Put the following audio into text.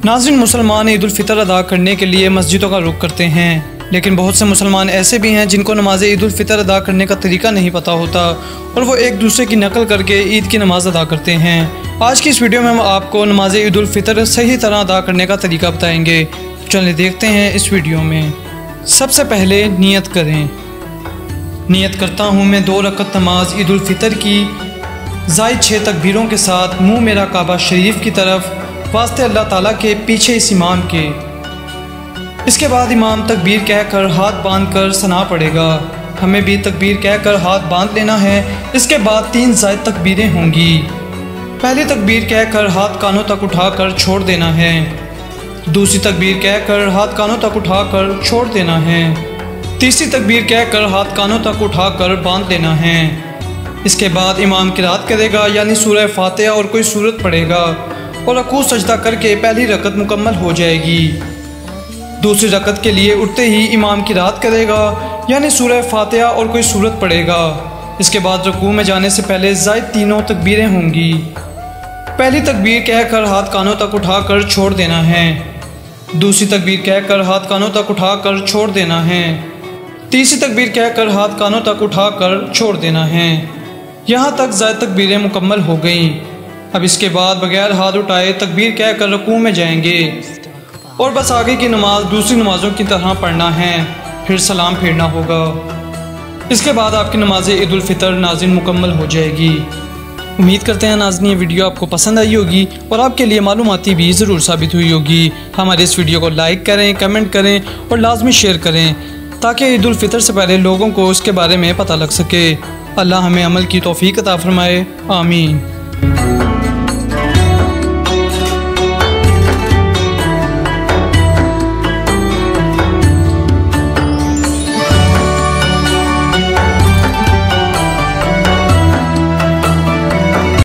नाज़रीन, मुसलमान ईद उल फितर अदा करने के लिए मस्जिदों का रुख करते हैं, लेकिन बहुत से मुसलमान ऐसे भी हैं जिनको नमाज ईद उल फितर अदा करने का तरीका नहीं पता होता और वो एक दूसरे की नकल करके ईद की नमाज़ अदा करते हैं। आज की इस वीडियो में हम आपको नमाज ईद उल फितर सही तरह अदा करने का तरीका बताएंगे। चलिए देखते हैं इस वीडियो में। सबसे पहले नियत करें। नियत करता हूँ मैं 2 रकत नमाज ईद उल फितर की ज़ायद 6 तकबीरों के साथ मुँह मेरा काबा शरीफ की तरफ वास्ते अल्लाह ताला के पीछे इस इमाम के। इसके बाद इमाम तकबीर कहकर हाथ बांधकर सना पड़ेगा। हमें भी तकबीर कहकर हाथ बांध लेना है। इसके बाद 3 ज़ायद तकबीरें होंगी। पहली तकबीर कहकर हाथ कानों तक उठाकर छोड़ देना है। दूसरी तकबीर कहकर हाथ कानों तक उठाकर छोड़ देना है। तीसरी तकबीर कहकर हाथ कानों तक उठाकर बांध लेना है। इसके बाद इमाम किरात करेगा, यानी सूरह फातिहा और कोई सूरत पढ़ेगा और रकू सजदा करके पहली रकत मुकम्मल हो जाएगी। दूसरी रकत के लिए उठते ही इमाम किरात करेगा, यानी सूरह फातिहा और कोई सूरत पढ़ेगा। इसके बाद रकू में जाने से पहले ज़ायद 3 तकबीरें होंगी। पहली तकबीर कहकर हाथ कानों तक उठाकर छोड़ देना है। दूसरी तकबीर कहकर हाथ कानों तक उठाकर छोड़ देना है। तीसरी तकबीर कहकर हाथ कानों तक उठाकर छोड़ देना है। यहाँ तक ज़ायद तकबीरें मुकम्मल हो गईं। अब इसके बाद बगैर हाथ उठाए तकबीर कहकर रकू में जाएंगे और बस आगे की नमाज दूसरी नमाज़ों की तरह पढ़ना है, फिर सलाम फेरना होगा। इसके बाद आपकी नमाज ईद उल फितर नाज़रीन मुकम्मल हो जाएगी। उम्मीद करते हैं नाज़रीन ये वीडियो आपको पसंद आई होगी और आपके लिए मालूमाती भी ज़रूर साबित हुई होगी। हमारे इस वीडियो को लाइक करें, कमेंट करें और लाजमी शेयर करें ताकि ईद उल फितर से पहले लोगों को उसके बारे में पता लग सके। अल्लाह हमें अमल की तौफीक अता फरमाए। आमीन।